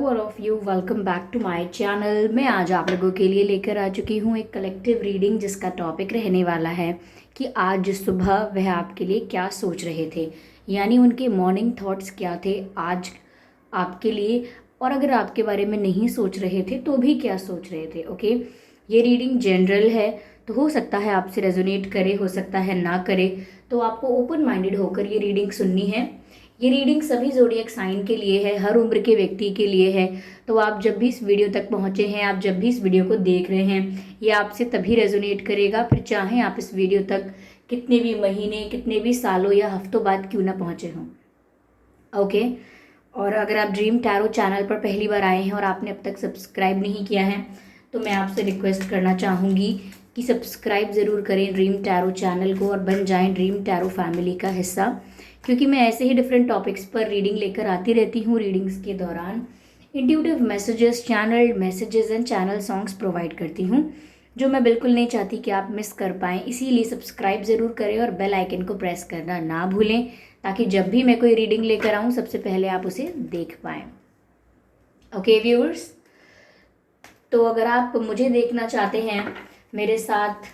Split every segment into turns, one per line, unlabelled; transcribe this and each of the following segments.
All of you, welcome back to my channel. मैं आज आप लोगों के लिए लेकर आ चुकी हूँ एक कलेक्टिव रीडिंग जिसका टॉपिक रहने वाला है कि आज सुबह वह आपके लिए क्या सोच रहे थे, यानी उनके मॉर्निंग थॉट्स क्या थे आज आपके लिए। और अगर आपके बारे में नहीं सोच रहे थे तो भी क्या सोच रहे थे। ओके, ये रीडिंग जनरल है, तो हो सकता है आपसे रेजोनेट करे, हो सकता है ना करे। तो आपको ओपन माइंडेड होकर ये रीडिंग सुननी है। ये रीडिंग सभी ज़ोडिएक साइन के लिए है, हर उम्र के व्यक्ति के लिए है। तो आप जब भी इस वीडियो तक पहुँचे हैं, आप जब भी इस वीडियो को देख रहे हैं, ये आपसे तभी रेजोनेट करेगा, फिर चाहे आप इस वीडियो तक कितने भी महीने, कितने भी सालों या हफ्तों बाद क्यों ना पहुँचे हों। ओके, और अगर आप ड्रीम टैरो चैनल पर पहली बार आए हैं और आपने अब तक सब्सक्राइब नहीं किया है तो मैं आपसे रिक्वेस्ट करना चाहूँगी कि सब्सक्राइब ज़रूर करें ड्रीम टैरो चैनल को और बन जाएं ड्रीम टैरो फैमिली का हिस्सा, क्योंकि मैं ऐसे ही डिफरेंट टॉपिक्स पर रीडिंग लेकर आती रहती हूँ। रीडिंग्स के दौरान intuitive messages, channel messages and channel songs provide करती हूँ जो मैं बिल्कुल नहीं चाहती कि आप मिस कर पाएँ। इसीलिए सब्सक्राइब ज़रूर करें और बेल आइकन को प्रेस करना ना भूलें, ताकि जब भी मैं कोई रीडिंग लेकर आऊँ सबसे पहले आप उसे देख पाएँ। ओके व्यूअर्स, तो अगर आप मुझे देखना चाहते हैं, मेरे साथ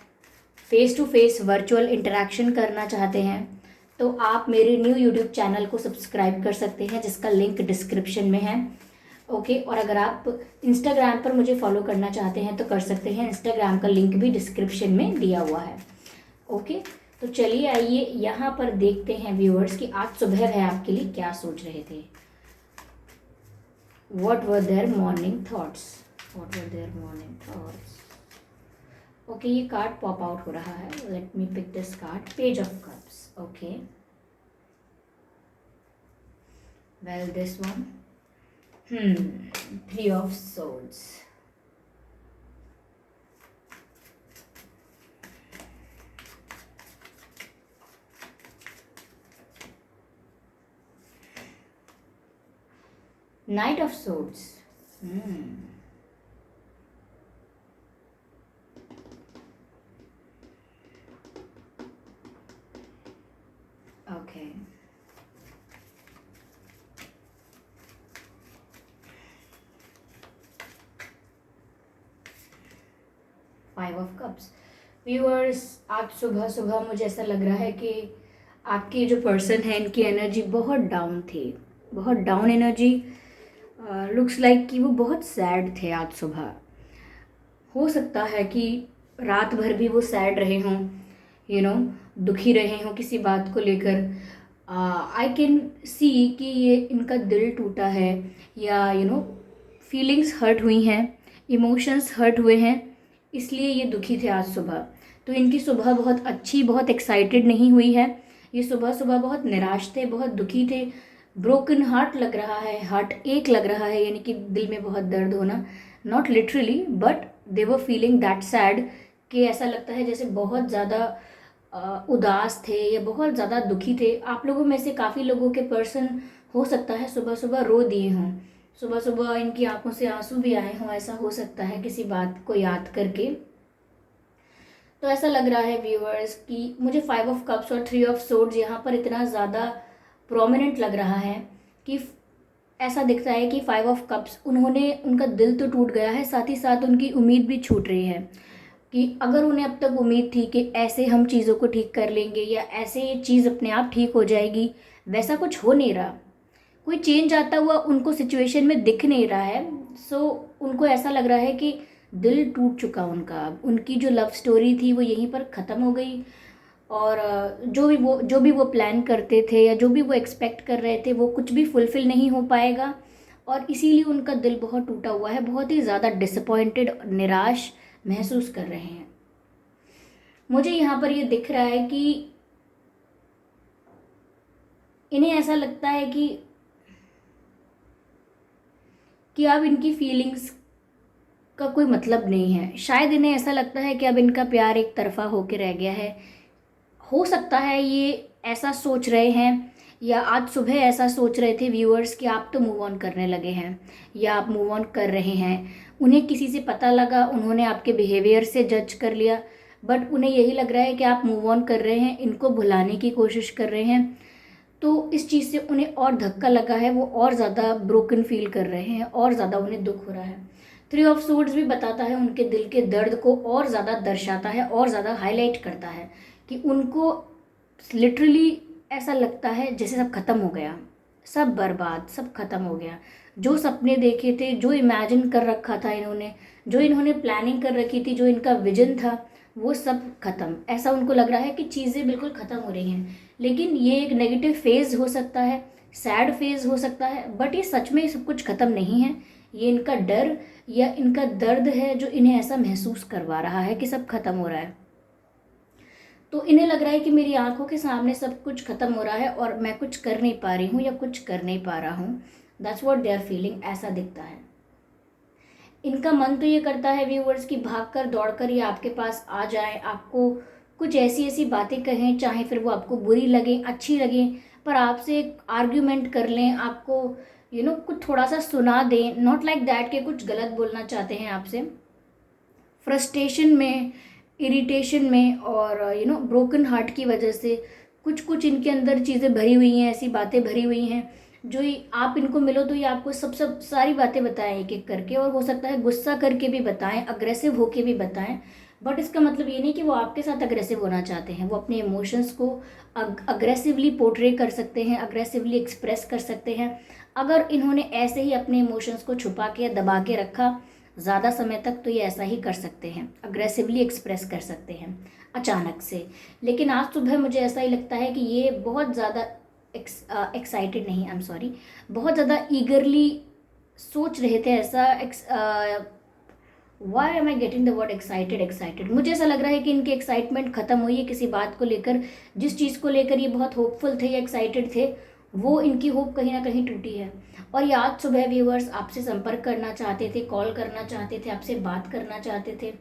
face to face virtual interaction करना चाहते हैं, तो आप मेरे न्यू यूट्यूब चैनल को सब्सक्राइब कर सकते हैं जिसका लिंक डिस्क्रिप्शन में है। ओके, और अगर आप इंस्टाग्राम पर मुझे फॉलो करना चाहते हैं तो कर सकते हैं, इंस्टाग्राम का लिंक भी डिस्क्रिप्शन में दिया हुआ है। ओके, तो चलिए आइए यहाँ पर देखते हैं व्यूअर्स कि आज सुबह वह आपके लिए क्या सोच रहे थे। What were their morning thoughts? What were their morning thoughts? Okay, ये कार्ड पॉप आउट हो रहा है। Let me pick this card, page of cups. Okay, well this one, three of swords, knight of swords, okay, five of cups. Viewers, आज सुबह सुबह मुझे ऐसा लग रहा है कि आपके जो पर्सन है इनकी एनर्जी बहुत डाउन थी, बहुत डाउन एनर्जी। लुक्स लाइक कि वो बहुत सैड थे आज सुबह। हो सकता है कि रात भर भी वो सैड रहे हों, दुखी रहे हों किसी बात को लेकर। आई कैन सी कि ये इनका दिल टूटा है, या फीलिंग्स हर्ट हुई हैं, इमोशंस हर्ट हुए हैं, इसलिए ये दुखी थे आज सुबह। तो इनकी सुबह बहुत अच्छी, बहुत एक्साइटेड नहीं हुई है। ये सुबह सुबह बहुत निराश थे, बहुत दुखी थे, ब्रोकन हार्ट लग रहा है, हार्ट एक लग रहा है, यानी कि दिल में बहुत दर्द होना। Not literally but they were feeling that sad, कि ऐसा लगता है जैसे बहुत ज़्यादा उदास थे या बहुत ज़्यादा दुखी थे। आप लोगों में से काफ़ी लोगों के पर्सन हो सकता है सुबह सुबह रो दिए हों, सुबह सुबह इनकी आंखों से आंसू भी आए हों, ऐसा हो सकता है किसी बात को याद करके। तो ऐसा लग रहा है व्यूअर्स कि मुझे फाइव ऑफ कप्स और थ्री ऑफ सोर्ड्स यहाँ पर इतना ज़्यादा प्रोमिनेंट लग रहा है कि ऐसा दिखता है कि फाइव ऑफ कप्स, उनका दिल तो टूट गया है, साथ ही साथ उनकी उम्मीद भी छूट रही है कि अगर उन्हें अब तक उम्मीद थी कि ऐसे हम चीज़ों को ठीक कर लेंगे या ऐसे ये चीज़ अपने आप ठीक हो जाएगी, वैसा कुछ हो नहीं रहा। कोई चेंज आता हुआ उनको सिचुएशन में दिख नहीं रहा है। सो उनको ऐसा लग रहा है कि दिल टूट चुका उनका, उनकी जो लव स्टोरी थी वो यहीं पर ख़त्म हो गई। और जो भी वो प्लान करते थे या जो भी वो एक्सपेक्ट कर रहे थे वो कुछ भी फुलफ़िल नहीं हो पाएगा, और इसीलिए उनका दिल बहुत टूटा हुआ है, बहुत ही ज़्यादा डिसअपॉइंटेड, निराश महसूस कर रहे हैं। मुझे यहाँ पर ये दिख रहा है कि इन्हें ऐसा लगता है कि अब इनकी फीलिंग्स का कोई मतलब नहीं है। शायद इन्हें ऐसा लगता है कि अब इनका प्यार एक तरफा होके रह गया है। हो सकता है ये ऐसा सोच रहे हैं, या आज सुबह ऐसा सोच रहे थे व्यूअर्स कि आप तो मूव ऑन करने लगे हैं या आप मूव ऑन कर रहे हैं। उन्हें किसी से पता लगा, उन्होंने आपके बिहेवियर से जज कर लिया, बट उन्हें यही लग रहा है कि आप मूव ऑन कर रहे हैं, इनको भुलाने की कोशिश कर रहे हैं। तो इस चीज़ से उन्हें और धक्का लगा है, वो और ज़्यादा ब्रोकन फील कर रहे हैं, और ज़्यादा उन्हें दुख हो रहा है। 3 ऑफ सोर्ड्स भी बताता है उनके दिल के दर्द को और ज़्यादा दर्शाता है और ज़्यादा हाईलाइट करता है कि उनको लिटरली ऐसा लगता है जैसे सब खत्म हो गया, सब बर्बाद, सब खत्म हो गया। जो सपने देखे थे, जो इमेजिन कर रखा था इन्होंने, जो इन्होंने प्लानिंग कर रखी थी, जो इनका विजन था, वो सब खत्म। ऐसा उनको लग रहा है कि चीज़ें बिल्कुल ख़त्म हो रही हैं। लेकिन ये एक नेगेटिव फेज़ हो सकता है, सैड फेज़ हो सकता है, बट ये सच में सब कुछ ख़त्म नहीं है। ये इनका डर या इनका दर्द है जो इन्हें ऐसा महसूस करवा रहा है कि सब खत्म हो रहा है। तो इन्हें लग रहा है कि मेरी आंखों के सामने सब कुछ खत्म हो रहा है और मैं कुछ कर नहीं पा रही हूँ या कुछ कर नहीं पा रहा हूँ। That's what they are feeling, ऐसा दिखता है। इनका मन तो ये करता है व्यूवर्स कि भागकर दौड़कर ये आपके पास आ जाए, आपको कुछ ऐसी ऐसी बातें कहें, चाहे फिर वो आपको बुरी लगें, अच्छी लगें, पर आपसे एक आर्ग्यूमेंट कर लें, आपको कुछ थोड़ा सा सुना दें। नॉट लाइक दैट कि कुछ गलत बोलना चाहते हैं आपसे। फ्रस्ट्रेशन में, इरिटेशन में और ब्रोकन हार्ट की वजह से कुछ कुछ इनके अंदर चीज़ें भरी हुई हैं, ऐसी बातें भरी हुई हैं जो आप इनको मिलो तो ये आपको सब सारी बातें बताएं एक एक करके, और हो सकता है गुस्सा करके भी बताएं, अग्रेसिव होके भी बताएं। बट इसका मतलब ये नहीं कि वो आपके साथ अग्रेसिव होना चाहते हैं। वो अपने इमोशंस को अग्रेसिवली पोर्ट्रे कर सकते हैं, अग्रेसिवली एक्सप्रेस कर सकते हैं। अगर इन्होंने ऐसे ही अपने इमोशंस को छुपा के या दबा के रखा ज़्यादा समय तक, तो ये ऐसा ही कर सकते हैं, अग्रेसिवली एक्सप्रेस कर सकते हैं अचानक से। लेकिन आज सुबह मुझे ऐसा ही लगता है कि ये बहुत ज़्यादा एक्साइटेड नहीं, आई एम सॉरी, बहुत ज़्यादा ईगरली सोच रहे थे ऐसा। Why am I getting the word excited, मुझे ऐसा लग रहा है कि इनकी एक्साइटमेंट ख़त्म हुई है किसी बात को लेकर। जिस चीज़ को लेकर ये बहुत होपफुल थे या एक्साइटेड थे, वो इनकी होप कहीं ना कहीं टूटी है। और ये आज सुबह व्यूवर्स आपसे संपर्क करना चाहते थे, कॉल करना चाहते थे, आपसे बात करना चाहते थे,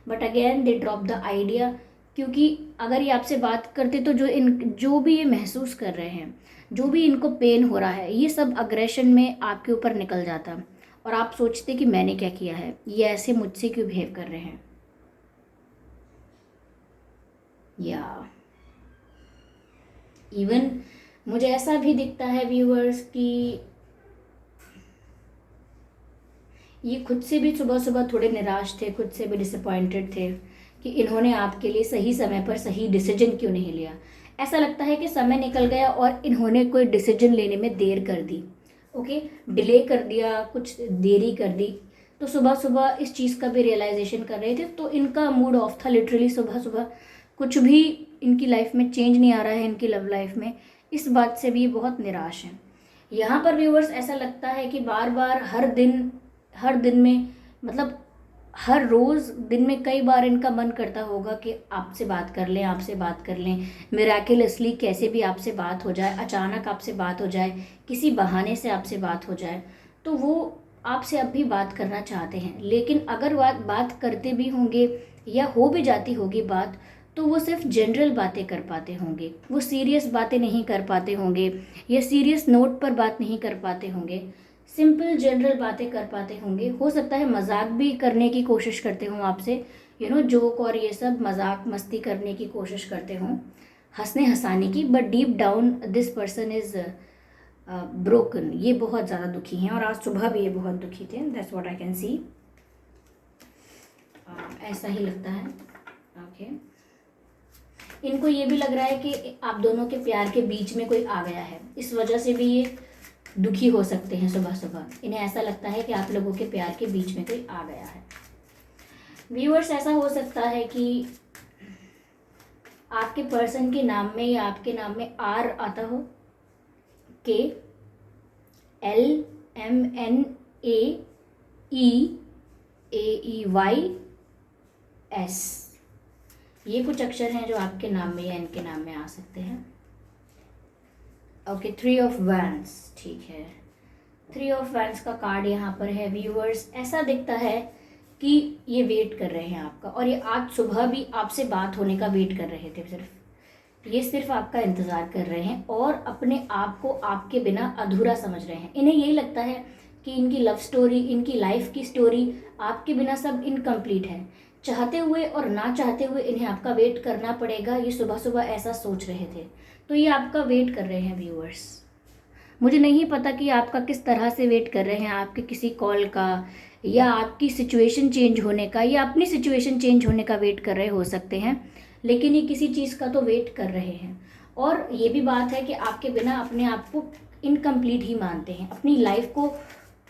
but again they drop the idea. क्योंकि अगर ये आपसे बात करते तो जो भी ये महसूस कर रहे हैं, जो भी इनको पेन हो रहा है, ये सब अग्रेशन में आपके ऊपर निकल जाता और आप सोचते कि मैंने क्या किया है, ये ऐसे मुझसे क्यों बिहेव कर रहे हैं। या इवन मुझे ऐसा भी दिखता है व्यूअर्स कि ये खुद से भी सुबह सुबह थोड़े निराश थे, खुद से भी डिसअपॉइंटेड थे कि इन्होंने आपके लिए सही समय पर सही डिसीजन क्यों नहीं लिया। ऐसा लगता है कि समय निकल गया और इन्होंने कोई डिसीजन लेने में देर कर दी, ओके, डिले कर दिया, कुछ देरी कर दी। तो सुबह सुबह इस चीज़ का भी रियलाइजेशन कर रहे थे, तो इनका मूड ऑफ था लिटरली। सुबह सुबह कुछ भी इनकी लाइफ में चेंज नहीं आ रहा है, इनकी लव लाइफ में। इस बात से भी बहुत निराश हैं। यहाँ पर व्यूवर्स ऐसा लगता है कि बार बार हर दिन में, मतलब हर रोज़ दिन में कई बार इनका मन करता होगा कि आपसे बात कर लें, आपसे बात कर लें, मिराकुलसली कैसे भी आपसे बात हो जाए, अचानक आपसे बात हो जाए, किसी बहाने से आपसे बात हो जाए। तो वो आपसे अब भी बात करना चाहते हैं, लेकिन अगर बात करते भी होंगे या हो भी जाती होगी बात, तो वो सिर्फ जनरल बातें कर पाते होंगे, वो सीरियस बातें नहीं कर पाते होंगे या सीरियस नोट पर बात नहीं कर पाते होंगे, सिंपल जनरल बातें कर पाते होंगे। हो सकता है मजाक भी करने की कोशिश करते हों आपसे, जोक और ये सब मजाक मस्ती करने की कोशिश करते हों, हंसने हंसाने की, but deep down this person is broken. ये बहुत ज़्यादा दुखी हैं और आज सुबह भी ये बहुत दुखी थे। That's what I can see. ऐसा ही लगता है। ओके, इनको ये भी लग रहा है कि आप दोनों के प्यार के बीच में कोई आ गया है, इस वजह से भी ये दुखी हो सकते हैं सुबह सुबह। इन्हें ऐसा लगता है कि आप लोगों के प्यार के बीच में कोई आ गया है। व्यूअर्स, ऐसा हो सकता है कि आपके पर्सन के नाम में या आपके नाम में आर आता हो, KLMNAEAEYS, ये कुछ अक्षर हैं जो आपके नाम में या इनके नाम में आ सकते हैं। ओके, 3 ऑफ वैंड्स, ठीक है। 3 ऑफ वैंड्स का कार्ड यहाँ पर है व्यूअर्स। ऐसा दिखता है कि ये वेट कर रहे हैं आपका, और ये आज सुबह भी आपसे बात होने का वेट कर रहे थे। ये सिर्फ आपका इंतज़ार कर रहे हैं और अपने आप को आपके बिना अधूरा समझ रहे हैं। इन्हें यही लगता है कि इनकी लव स्टोरी, इनकी लाइफ की स्टोरी आपके बिना सब इनकम्प्लीट है। चाहते हुए और ना चाहते हुए इन्हें आपका वेट करना पड़ेगा, ये सुबह सुबह ऐसा सोच रहे थे। तो ये आपका वेट कर रहे हैं व्यूअर्स। मुझे नहीं पता कि आपका किस तरह से वेट कर रहे हैं, आपके किसी कॉल का या आपकी सिचुएशन चेंज होने का या अपनी सिचुएशन चेंज होने का वेट कर रहे हो सकते हैं, लेकिन ये किसी चीज़ का तो वेट कर रहे हैं। और ये भी बात है कि आपके बिना अपने आप को इनकम्प्लीट ही मानते हैं, अपनी लाइफ को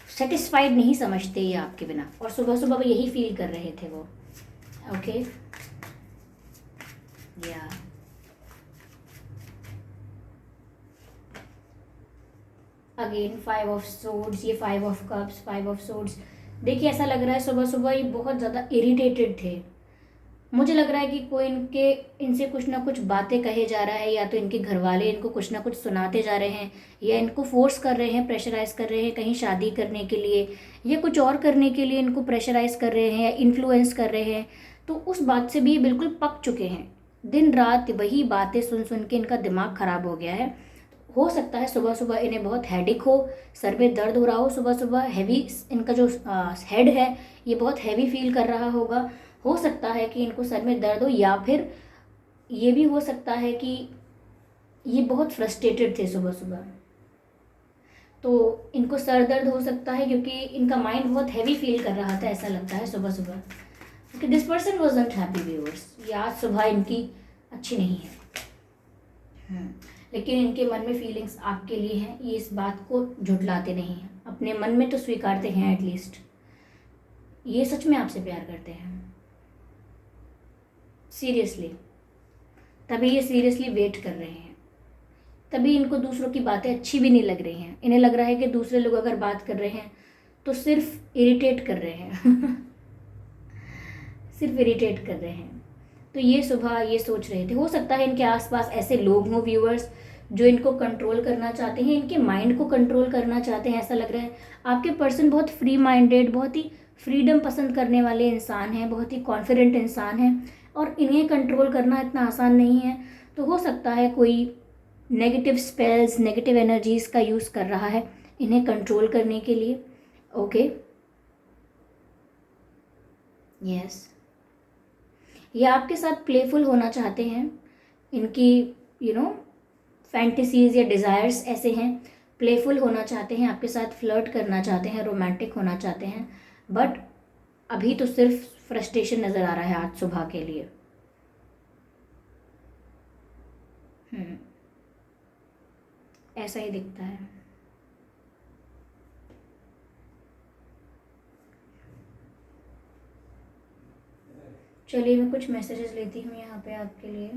सेटिस्फाइड नहीं समझते ये आपके बिना, और सुबह सुबह यही फील कर रहे थे वो। ओके या अगेन 5 ऑफ सोर्ड्स, ये 5 ऑफ कप्स, 5 ऑफ सोर्ड्स। देखिए ऐसा लग रहा है सुबह सुबह ये बहुत ज़्यादा इरिटेटेड थे। मुझे लग रहा है कि कोई इनसे कुछ ना कुछ बातें कहे जा रहा है, या तो इनके घर वाले इनको कुछ ना कुछ सुनाते जा रहे हैं, या इनको फोर्स कर रहे हैं, प्रेशराइज कर रहे हैं कहीं शादी करने के लिए, या कुछ और करने के लिए इनको प्रेशराइज कर रहे हैं या इन्फ्लुएंस कर रहे हैं। तो उस बात से भी ये बिल्कुल पक चुके हैं। दिन रात वही बातें सुन सुन के इनका दिमाग ख़राब हो गया है। हो सकता है सुबह सुबह इन्हें बहुत हेडेक हो, सर में दर्द हो रहा हो, सुबह सुबह हैवी, इनका जो हेड है ये बहुत हैवी फील कर रहा होगा। हो सकता है कि इनको सर में दर्द हो, या फिर ये भी हो सकता है कि ये बहुत फ्रस्ट्रेटेड थे सुबह सुबह, तो इनको सर दर्द हो सकता है क्योंकि इनका माइंड बहुत हैवी फील कर रहा था, ऐसा लगता है सुबह सुबह। क्योंकि this person wasn't happy viewers, ये आज सुबह इनकी अच्छी नहीं है। लेकिन इनके मन में फीलिंग्स आपके लिए हैं, ये इस बात को झुठलाते नहीं हैं, अपने मन में तो स्वीकारते हैं एटलीस्ट, ये सच में आपसे प्यार करते हैं सीरियसली। तभी ये सीरियसली वेट कर रहे हैं, तभी इनको दूसरों की बातें अच्छी भी नहीं लग रही हैं। इन्हें लग रहा है कि दूसरे लोग अगर बात कर रहे हैं तो सिर्फ इरिटेट कर रहे हैं सिर्फ इरिटेट कर रहे हैं। तो ये सुबह ये सोच रहे थे, हो सकता है इनके आसपास ऐसे लोग हों व्यूअर्स जो इनको कंट्रोल करना चाहते हैं, इनके माइंड को कंट्रोल करना चाहते हैं। ऐसा लग रहा है आपके पर्सन बहुत फ्री माइंडेड, बहुत ही फ्रीडम पसंद करने वाले इंसान हैं, बहुत ही कॉन्फिडेंट इंसान हैं, और इन्हें कंट्रोल करना इतना आसान नहीं है। तो हो सकता है कोई नेगेटिव स्पेल्स, नेगेटिव एनर्जीज़ का यूज़ कर रहा है इन्हें कंट्रोल करने के लिए। ओके यस, ये आपके साथ प्लेफुल होना चाहते हैं, इनकी फैंटेसीज या डिज़ायर्स ऐसे हैं, प्लेफुल होना चाहते हैं, आपके साथ फ्लर्ट करना चाहते हैं, रोमांटिक होना चाहते हैं, बट अभी तो सिर्फ फ्रस्ट्रेशन नज़र आ रहा है आज सुबह के लिए। ऐसा ही दिखता है। चलिए मैं कुछ मैसेजेस लेती हूँ यहाँ पे आपके लिए।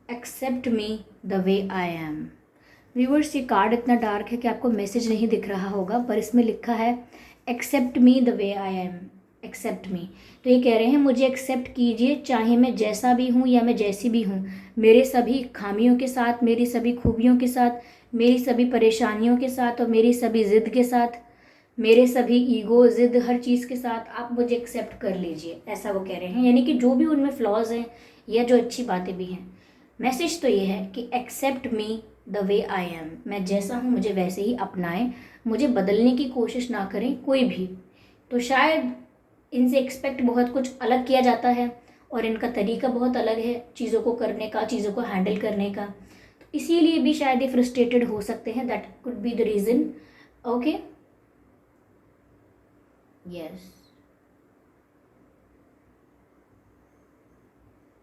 Accept me the way I am. Viewers ये कार्ड इतना डार्क है कि आपको मैसेज नहीं दिख रहा होगा, पर इसमें लिखा है accept me the way I am, accept me. तो ये कह रहे हैं मुझे एक्सेप्ट कीजिए, चाहे मैं जैसा भी हूँ या मैं जैसी भी हूँ, मेरे सभी खामियों के साथ, मेरी सभी खूबियों के साथ, मेरी सभी परेशानियों के साथ और मेरी सभी ज़िद के साथ, मेरे सभी ईगो ज़िद हर चीज़ के साथ आप मुझे एक्सेप्ट कर लीजिए, ऐसा वो कह रहे हैं। यानी कि जो भी उनमें फ्लॉज हैं या जो अच्छी बातें भी हैं, मैसेज तो ये है कि accept me the way I am, मैं जैसा हूँ मुझे वैसे ही अपनाएं, मुझे बदलने की कोशिश ना करें कोई भी। तो शायद इनसे एक्सपेक्ट बहुत कुछ अलग किया जाता है और इनका तरीका बहुत अलग है चीज़ों को करने का, चीज़ों को हैंडल करने का, तो इसीलिए भी शायद ये फ्रस्ट्रेटेड हो सकते हैं। That could be the reason. Okay yes,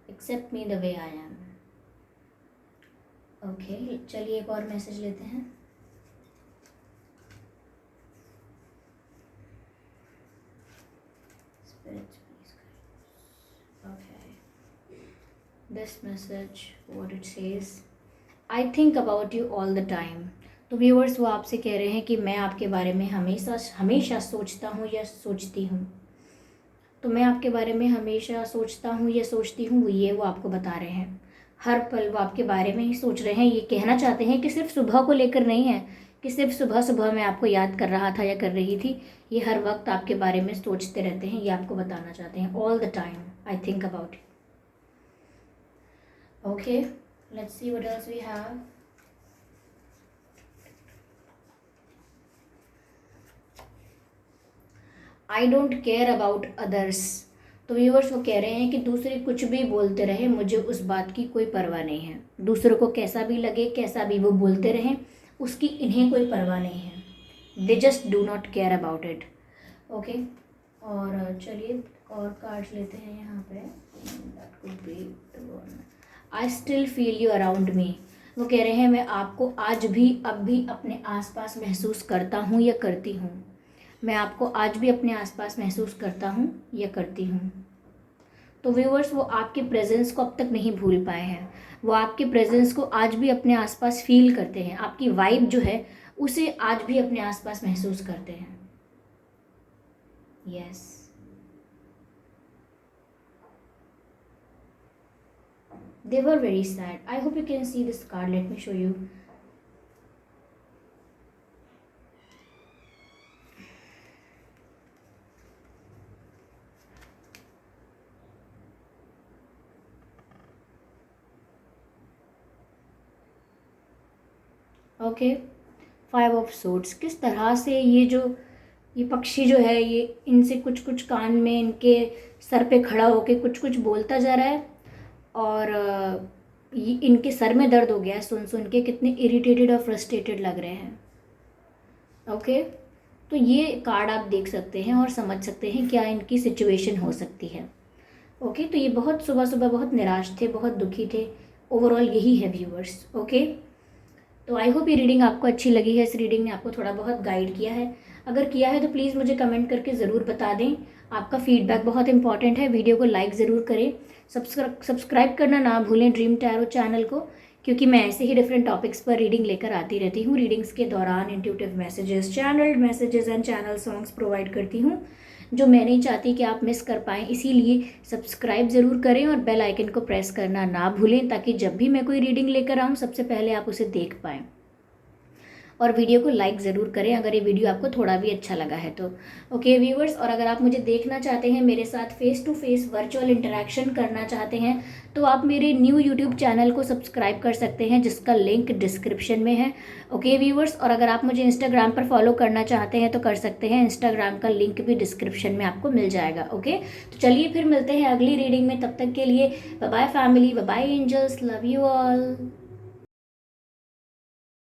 accept me the way I am. Okay चलिए एक और मैसेज लेते हैं। This message what it says, I think about you all the time. तो व्यूअर्स वो आपसे कह रहे हैं कि मैं आपके बारे में हमेशा हमेशा सोचता हूँ या सोचती हूँ। तो मैं आपके बारे में हमेशा सोचता हूँ या सोचती हूँ, वो आपको बता रहे हैं। हर पल वो आपके बारे में ही सोच रहे हैं। ये कहना चाहते हैं कि सिर्फ सुबह को लेकर नहीं है कि सिर्फ सुबह सुबह मैं आपको याद कर रहा था या कर रही थी, ये हर वक्त आपके बारे में सोचते रहते हैं, ये आपको बताना चाहते हैं। All the time I think about you. Okay let's see what else we have. I don't care about others. तो व्यूअर्स वो कह रहे हैं कि दूसरे कुछ भी बोलते रहे, मुझे उस बात की कोई परवाह नहीं है। दूसरों को कैसा भी लगे, कैसा भी वो बोलते रहें, उसकी इन्हें कोई परवाह नहीं है। They just do not care about it. Okay, और चलिए और कार्ड्स लेते हैं यहाँ पे। I still feel you around me. वो कह रहे हैं मैं आपको आज भी अब भी अपने आसपास महसूस करता हूँ या करती हूँ। मैं आपको आज भी अपने आसपास महसूस करता हूँ या करती हूँ। तो व्यूअर्स वो आपके प्रेजेंस को अब तक नहीं भूल पाए हैं। वो आपके प्रेजेंस को आज भी अपने आसपास फील करते हैं। आपकी वाइब जो है उसे आज भी अपने आसपास महसूस करते हैं। Yes, they were very sad. I hope you can see this card. Let me show you. Okay, 5 of swords. किस तरह से ये पक्षी जो है ये इनसे कुछ कुछ कान में इनके सर पे खड़ा होके कुछ कुछ बोलता जा रहा है, और ये इनके सर में दर्द हो गया है सुन सुन के, कितने इरिटेटेड और फ्रस्ट्रेटेड लग रहे हैं। ओके, तो ये कार्ड आप देख सकते हैं और समझ सकते हैं क्या इनकी सिचुएशन हो सकती है। ओके, तो ये बहुत सुबह सुबह बहुत निराश थे, बहुत दुखी थे। ओवरऑल यही है व्यूअर्स। ओके, तो आई होप ये रीडिंग आपको अच्छी लगी है। इस रीडिंग ने आपको थोड़ा बहुत गाइड किया है। अगर किया है तो प्लीज़ मुझे कमेंट करके ज़रूर बता दें। आपका फीडबैक बहुत इंपॉर्टेंट है। वीडियो को लाइक ज़रूर करें। सब्सक्राइब करना ना भूलें ड्रीम टैरो चैनल को, क्योंकि मैं ऐसे ही डिफरेंट टॉपिक्स पर रीडिंग लेकर आती रहती हूँ। रीडिंग्स के दौरान intuitive messages, channel messages and channel songs provide करती हूँ जो मैं नहीं चाहती कि आप मिस कर पाएँ। इसीलिए सब्सक्राइब ज़रूर करें और बेल आइकन को प्रेस करना ना भूलें, ताकि जब भी मैं कोई रीडिंग लेकर आऊँ सबसे पहले आप उसे देख पाएँ। और वीडियो को लाइक ज़रूर करें अगर ये वीडियो आपको थोड़ा भी अच्छा लगा है तो। ओके व्यूअर्स, और अगर आप मुझे देखना चाहते हैं, मेरे साथ face to face virtual interaction करना चाहते हैं, तो आप मेरे न्यू यूट्यूब चैनल को सब्सक्राइब कर सकते हैं, जिसका लिंक डिस्क्रिप्शन में है। ओके व्यूअर्स, और अगर आप मुझे इंस्टाग्राम पर फॉलो करना चाहते हैं तो कर सकते हैं। इंस्टाग्राम का लिंक भी डिस्क्रिप्शन में आपको मिल जाएगा। ओके, तो चलिए फिर मिलते हैं अगली रीडिंग में। तब तक के लिए bye bye family, bye bye angels, love you all.